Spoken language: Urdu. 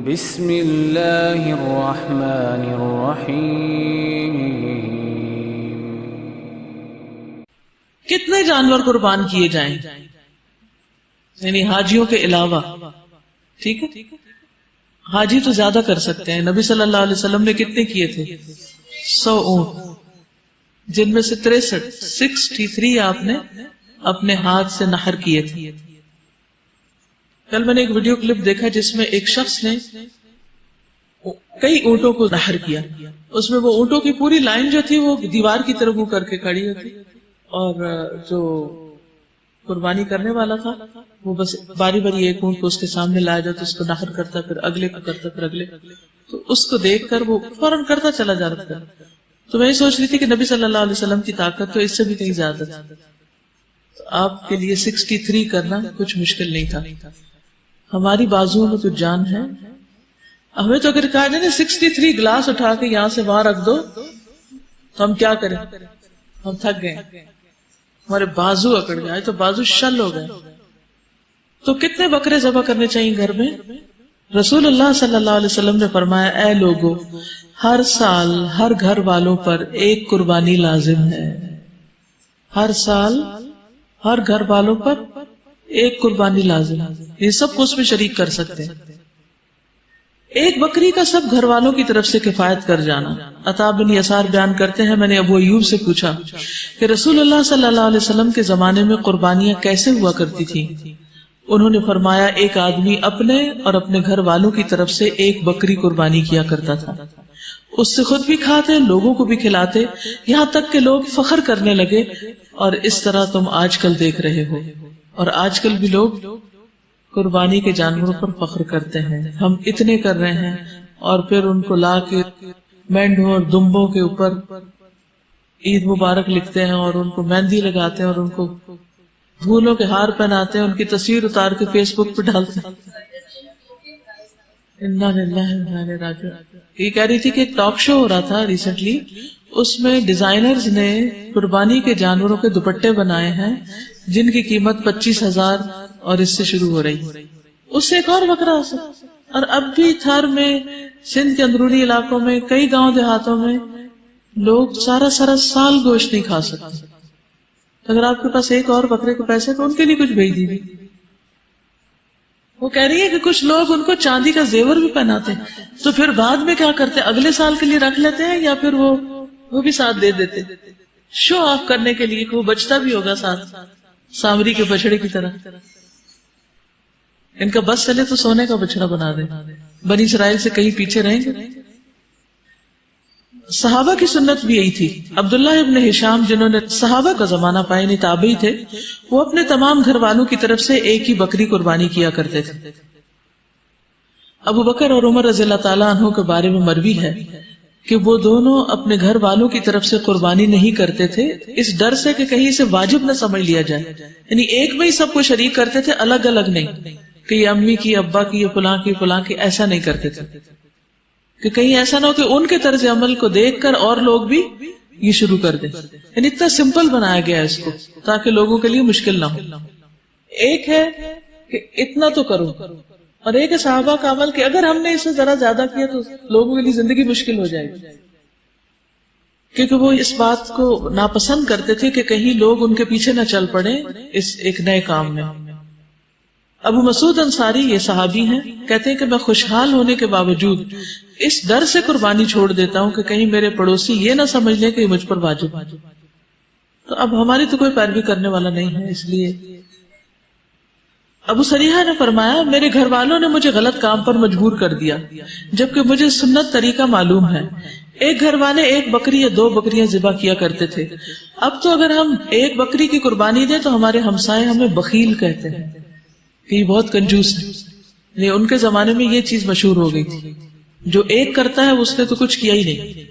بسم اللہ الرحمن الرحیم. کتنے جانور قربان کیے جائیں یعنی حاجیوں کے علاوہ؟ ٹھیک ہے، حاجی تو زیادہ کر سکتے ہیں. نبی صلی اللہ علیہ وسلم نے کتنے کیے تھے؟ 100 اونٹ، جن میں سے 63 آپ نے اپنے ہاتھ سے نحر کیے تھے. کل میں نے ایک ویڈیو کلپ دیکھا جس میں ایک شخص نے کئی اونٹوں کو نحر کیا. اس میں وہ اونٹوں کی پوری لائن جو تھی وہ دیوار کی طرف منہ کر کے کھڑی ہوتی، اور جو قربانی کرنے والا تھا وہ بس باری باری ایک اونٹ کو اس کے سامنے لایا جاتا، اس کو نحر کرتا، پھر اگلے کو کرتا، پھر اگلے. تو اس کو دیکھ کر وہ فوراً کرتا چلا جا رہا تھا. تو میں یہ سوچ رہی تھی کہ نبی صلی اللہ علیہ وسلم کی طاقت تو اس سے بھی کہیں زیادہ تھی. تو آپ کے لیے 63 کرنا کچھ مشکل نہیں تھا. ہماری بازوؤں میں تو جان ہے. ہمیں تو اگر کہا جائے 63 گلاس اٹھا کے یہاں سے وہاں رکھ دو تو ہم کیا کریں؟ ہم تھک گئے، ہمارے بازو اکڑ گئے، تو بازو شل ہو گئے. تو کتنے بکرے ذبح کرنے چاہیے گھر میں؟ رسول اللہ صلی اللہ علیہ وسلم نے فرمایا، اے لوگو، ہر سال ہر گھر والوں پر ایک قربانی لازم ہے. ہر سال ہر گھر والوں پر ایک قربانی لازم ہے. یہ سب کو اس میں شریک کر سکتے ہیں. ایک بکری کا سب گھر والوں کی طرف سے کفایت کر جانا. عطا بن یسار بیان کرتے ہیں، میں نے ابو ایوب سے پوچھا کہ رسول اللہ صلی اللہ علیہ وسلم کے زمانے میں قربانیاں کیسے ہوا کرتی تھی؟ انہوں نے فرمایا، ایک آدمی اپنے اور اپنے گھر والوں کی طرف سے ایک بکری قربانی کیا کرتا تھا. اس سے خود بھی کھاتے، لوگوں کو بھی کھلاتے، یہاں تک کہ لوگ فخر کرنے لگے. اور اس طرح تم آج کل دیکھ رہے ہو. اور آج کل بھی لوگ قربانی کے جانوروں پر فخر کرتے ہیں. ہم اتنے کر رہے ہیں اور پھر ان کو لا کے مینڈوں اور دمبوں کے اوپر عید مبارک لکھتے ہیں اور ان کو مہندی لگاتے ہیں اور ان کو پھولوں کے ہار پہناتے ہیں، ان کی تصویر اتار کے فیس بک پہ ڈالتے ہیں. انا للہ و انا الیہ راجعون. یہ کہہ رہی تھی کہ ایک ٹاک شو ہو رہا تھا ریسنٹلی، اس میں ڈیزائنرز نے قربانی کے جانوروں کے دوپٹے بنائے ہیں جن کی قیمت 25,000 اور اس سے شروع ہو رہی. اس سے ایک اور بکرا ہو سکتا. اور اب بھی تھر میں، سندھ کے اندرونی علاقوں میں، کئی گاؤں دیہاتوں میں لوگ سارا سال گوشت نہیں کھا سکتے. اگر آپ کے پاس ایک اور بکرے کے پیسے تو ان کے لیے کچھ بھیج دیجیے. وہ کہہ رہی ہے کہ کچھ لوگ ان کو چاندی کا زیور بھی پہناتے ہیں، تو پھر بعد میں کیا کرتے ہیں؟ اگلے سال کے لیے رکھ لیتے ہیں یا پھر وہ بھی ساتھ دے دیتے شو آف کرنے کے لیے کہ وہ بچتا بھی ہوگا ساتھ، سامری کے بچڑے کی طرح. ان کا بس چلے تو سونے کا بچڑا بنا دے. بنی اسرائیل سے کہیں پیچھے رہیں گے. صحابہ کی سنت بھی یہی تھی. عبداللہ ابن ہشام، جنہوں نے صحابہ کا زمانہ پایا، نہیں تابعی تھے، وہ اپنے تمام گھر والوں کی طرف سے ایک ہی بکری قربانی کیا کرتے تھے. ابو بکر اور عمر رضی اللہ تعالیٰ عنہ کے بارے میں مروی ہے کہ وہ دونوں اپنے گھر والوں کی طرف سے قربانی نہیں کرتے تھے، اس ڈر سے کہ کہیں اسے واجب نہ سمجھ لیا جائے. یعنی ایک میں ہی سب کو شریک کرتے تھے، الگ الگ نہیں کہ یہ امی کی، ابا کی، یہ فلاں کی، ایسا نہیں کرتے تھے کہ کہیں ایسا نہ ہو کہ ان کے طرز عمل کو دیکھ کر اور لوگ بھی یہ شروع کر دیں. یعنی اتنا سمپل بنایا گیا اس کو تاکہ لوگوں کے لیے مشکل نہ ہو. ایک ہے کہ اتنا تو کرو، اور ایک ہے صحابہ کا عمل کہ اگر ہم نے اسے ذرا زیادہ کیا تو لوگوں کے لیے زندگی مشکل ہو جائے گی، کیونکہ وہ اس بات کو ناپسند کرتے تھے کہ کہیں لوگ ان کے پیچھے نہ چل پڑیں اس ایک نئے کام میں. ابو مسعود انصاری، یہ صحابی ہیں، کہتے ہیں کہ میں خوشحال ہونے کے باوجود اس ڈر سے قربانی چھوڑ دیتا ہوں کہ کہیں میرے پڑوسی یہ نہ سمجھ لیں کہ یہ مجھ پر واجب ہے. تو اب ہماری تو کوئی پیروی کرنے والا نہیں ہے، اس لیے. ابو سریحہ نے فرمایا، میرے گھر والوں نے مجھے غلط کام پر مجبور کر دیا جبکہ مجھے سنت طریقہ معلوم ہے. ایک گھر والے ایک بکری یا 2 بکریاں ذبح کیا کرتے تھے. اب تو اگر ہم ایک بکری کی قربانی دیں تو ہمارے ہمسائے ہمیں بخیل کہتے ہیں کہ یہ بہت کنجوس ہے. ان کے زمانے میں یہ چیز مشہور ہو گئی تھی، جو ایک کرتا ہے اس نے تو کچھ کیا ہی نہیں.